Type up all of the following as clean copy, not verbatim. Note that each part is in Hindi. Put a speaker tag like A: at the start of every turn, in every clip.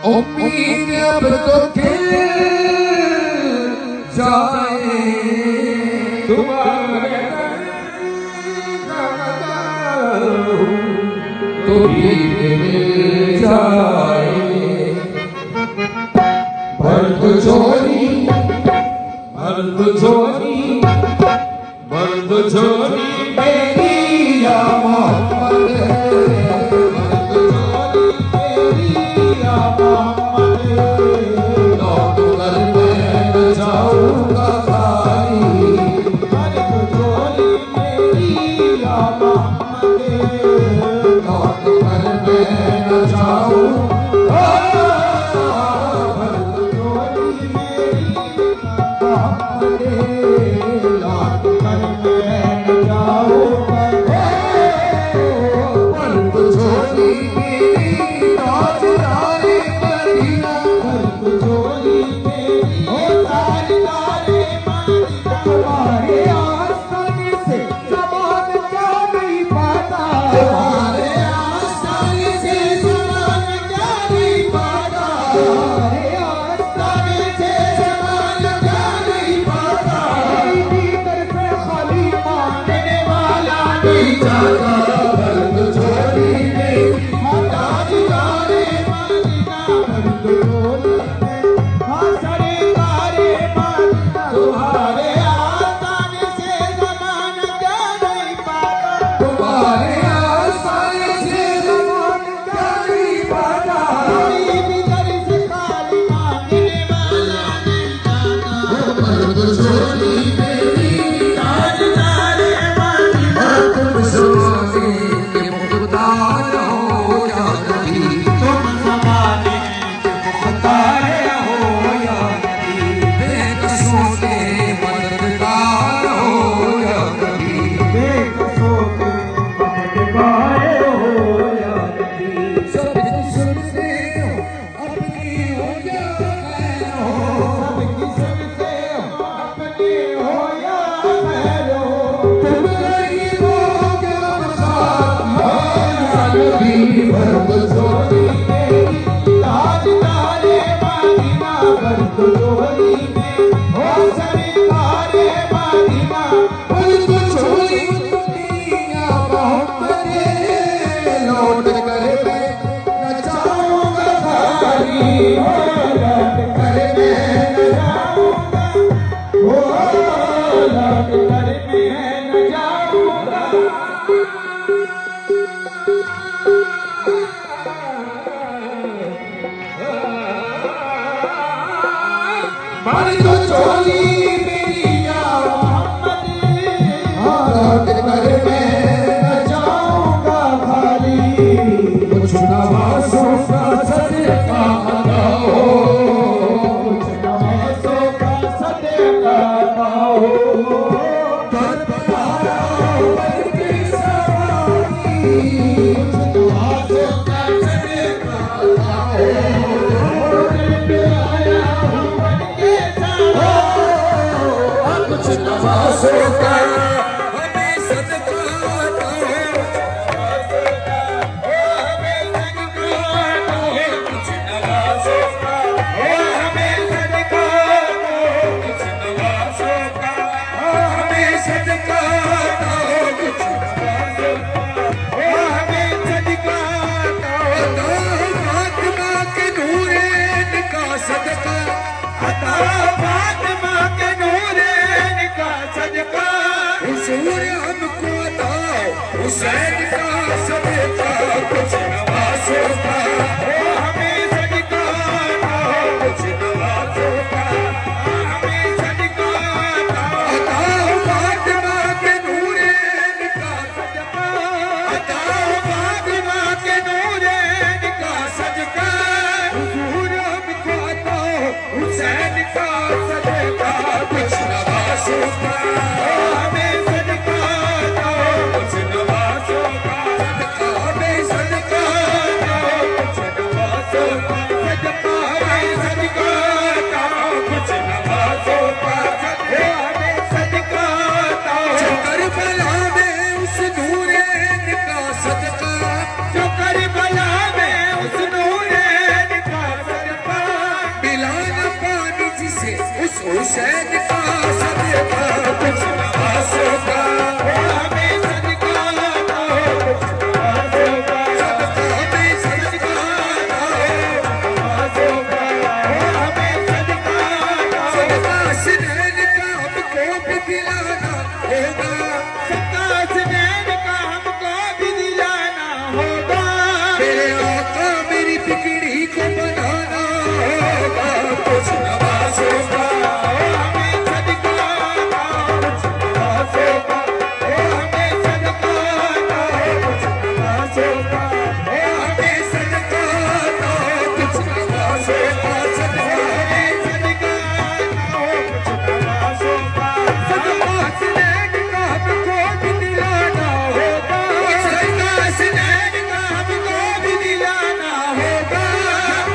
A: उम्मीद अब तो खिल जाए तुम्हारे तो भीग मिल जाए भर दो झोली मेरी या मोहम्मद हुसैन का सदका कुछ नवासों का, हमें सदका दो कुछ नवासों का, सदका में सदका दो नवासों का, हमें सदका दो। सदका सुनैन का हमको भी दिलाना होगा, सदका सुनैन का हमको भी दिलाना होगा। मेरे आका मेरी बिगड़ी को बनाना होगा कुछ नवासों का, हमें सदका दो कुछ नवासों का, हमें सदका दो कुछ नवासों का, हमें सदका दो कुछ नवासों का, सदका हमें सदका दो कुछ नवासों का। सदका सुनैन का हमको भी दिलाना होगा, सदका सुनैन का हमको भी दिलाना होगा।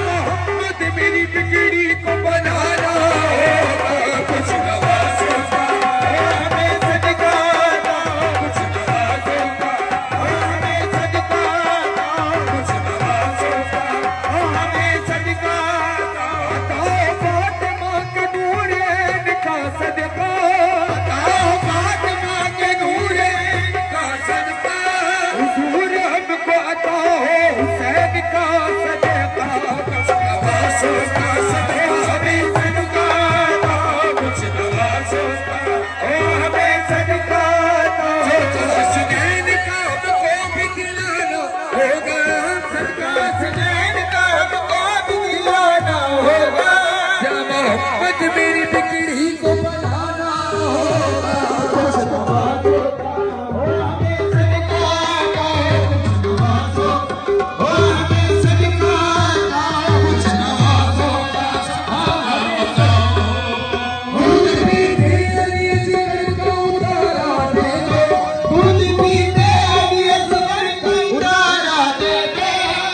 A: मोहम्मद मेरी बिगड़ी को बनाना होगा कुछ नवासों का, हमें सदका दो कुछ नवासों का, हमें सदका दो कुछ नवासों का, हमें सदका दो। फातिमा के नूरैन का सदका, फातिमा के नूरैन का सदका, हुजूर हमको अता हो हुसैन का सदका कुछ नवासों का, सदका हमें सदका दो कुछ नवासों का, हमें सदका दो। सदका सुनैन का हमको भी दिलाना होगा, सदका सुनैन का हमको भी दिलाना होगा। या मोहम्मद मेरी बिगड़ी को बनाना होगा कुछ नवासों का, हमें सदका दो कुछ नवासों का, हमें सदका दो कुछ नवासों का। दूध पीते अली असगर का उतारा दे दो, दूध पीते अली असगर का उतारा दे दो।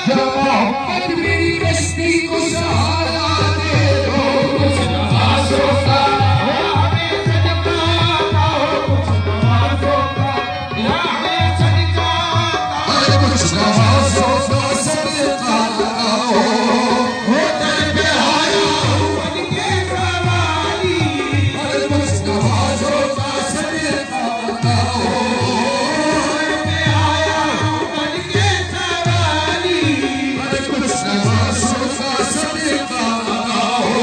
A: या मोहम्मद मेरी कश्ती को सहारा दे दो कुछ नवासों का, हमें सदका दो कुछ नवासों का, हमें सदका दो कुछ नवासों का। सदका लगाओ हो दर पे आया हूँ बन के सवारी, कुछ नवासों का सदका लगाओ दर पे आया हूँ बन के सवारी, कुछ नवासों का सदका लगाओ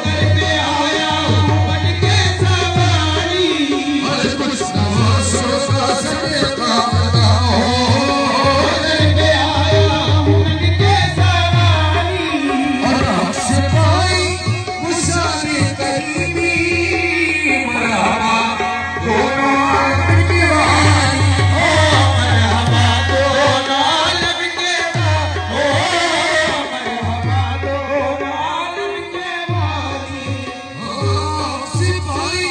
A: दर पे आया हूँ बन के सवारी, कुछ नवासों का सदका लगाओ दर पे आया हूँ बन के सवारी। और हमसे पाई मुसाफिर करीबी, मरहबा दोनों आलम की वाली, ओ मरहबा दोनों आलम के वाली, ओ मरहबा दोनों आलम के वाली। हमसे पाई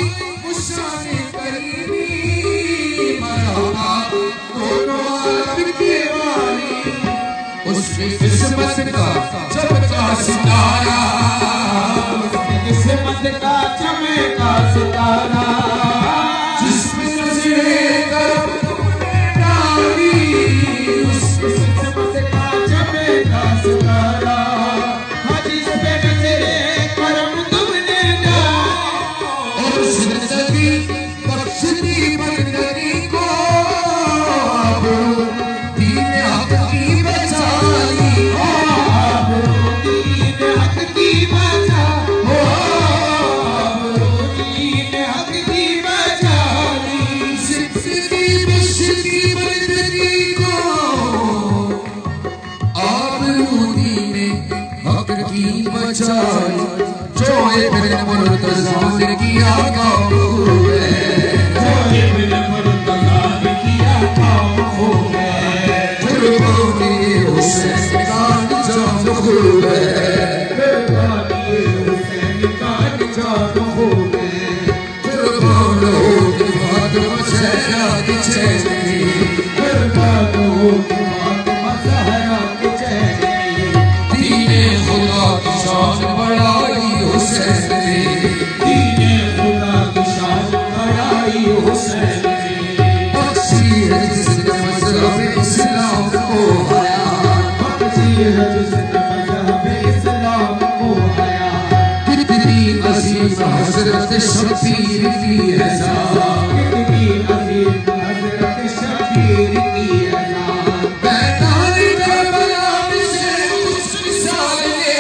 A: मुसाफिर करीबी, मरहबा दोनों आलम की वाली। उसकी किस्मत का चमका सितारा, उसकी किस्मत का चमका सितारा, जिसमें नजरे करम तुमने डाली, उसकी किस्मत का चमका सितारा, जिसमें नजरे करम तुमने डाली। और जिंदगी बख्शती बंदगी को, अब दीन हक की बचाई, अब दीन हक की बचाई, अब दीन हक की बचाई। जिंदगी बख्शती बंदगी को, अब दीन हक की बचाई। जो इब्न मुर्तज़ा ने किया काम खूब है, जो इब्न मुर्तज़ा ने किया काम खूब है, कुर्बानी हुसैन का निजाम खूब है, कुर्बानी हुसैन का निजाम खूब है। कुर्बान हो के फातिमा ज़हरा की चेहरी, कुर्बान हो के फातिमा ज़हरा की चेहरी। दीने खुदा की शान बढ़ाई हुसैन ने, दीने खुदा की शान बढ़ाई हुसैन ने। बख्शी है जिसने मज़हब इस्लाम को आया, बख्शी है जिसने मज़हब इस्लाम को आया। कितनी अज़ीम हज़रत शबीर की अज़ान, कितनी अजीम हज़रत शबीर की अज़ान। मैदान करबला में से कुछ मिसाल ने,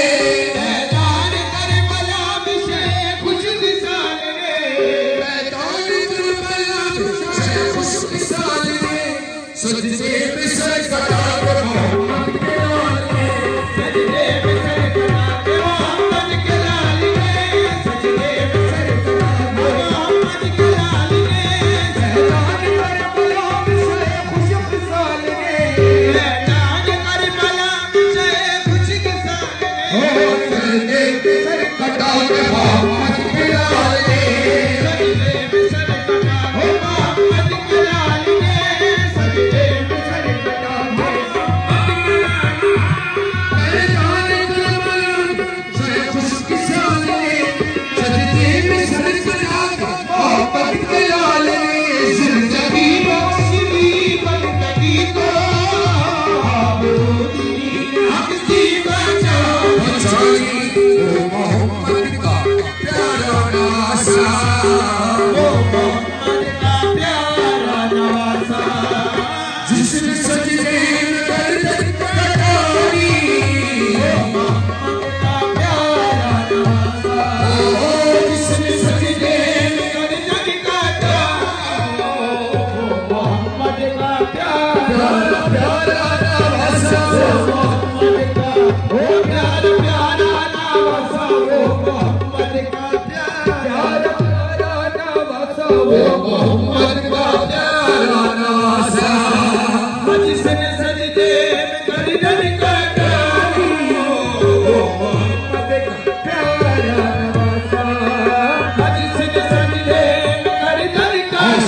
A: मैदान करबला में से कुछ मिसाल ने, मैदान करबला में से कुछ मिसाल ने, सजदे में सर कटा के मोहम्मद के लाल ने, सजदे में सर कटा के मोहम्मद के लाल ने, सजदे में सर कटा के मोहम्मद के लाल ने। मैदान करबला में से कुछ मिसाल ने, मैदान करबला में से कुछ मिसाल ने, सजदे में सर कटा के मोहम्मद के लाल ने, सजदे में सर कटा के मोहम्मद के लाल ने, सजदे में सर कटा के मोहम्मद के लाल ने। मैदान करबला से कुछ मिसाल ने, सजदे में सर कटा के मोहम्मद के लाल ने। जिंदगी बख्शी बंदगी को हक़ी बचा बचाई, वो मोहम्मद का प्यारा नवासा, वो मोहम्मद का प्यारा नवासा, जिसने सजदे में गर्दन कटाई, वो मोहम्मद का प्यारा नवासा, ओ जिसने सजदे में गर्दन कटाई, वो मोहम्मद का प्यारा प्यारा नवासा, वो मोहम्मद का प्यारा प्यारा नवासा, वो मोहम्मद का प्यारा प्यारा नवासा, वो मोहम्मद का प्यारा नवासा, जिसने सजदे में गर्दन कटाई, वो मोहम्मद का प्यारा नवासा, जिसने सजदे में गर्दन कटाई।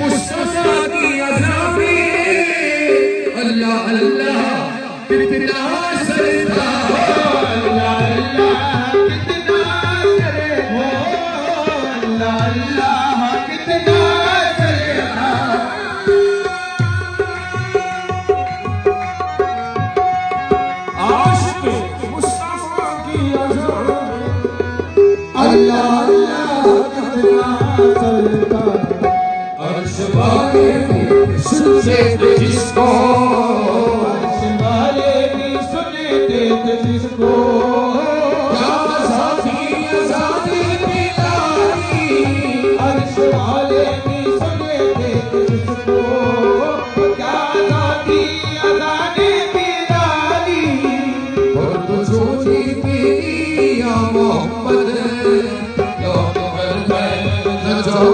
A: मुस्तफा की अज़ा में अल्लाह अल्लाह कितना सरदार, अल्लाह अल्लाह कितना सरदार, अल्लाह अल्लाह कितना सरदार। आशिक़ मुस्तफा की अज़ा में अल्लाह अल्लाह कितना सरदार। अर्श वाले भी सुनते थे जिसको, अर्श वाले भी सुनते थे जिसको, क्या साथी आज़ादी पिलानी, अर्श वाले भी सुनते थे जिसको, क्या साथी आज़ादी पिलानी। और तो सोची पीनी या मोहम्मद, लौट कर न जाओ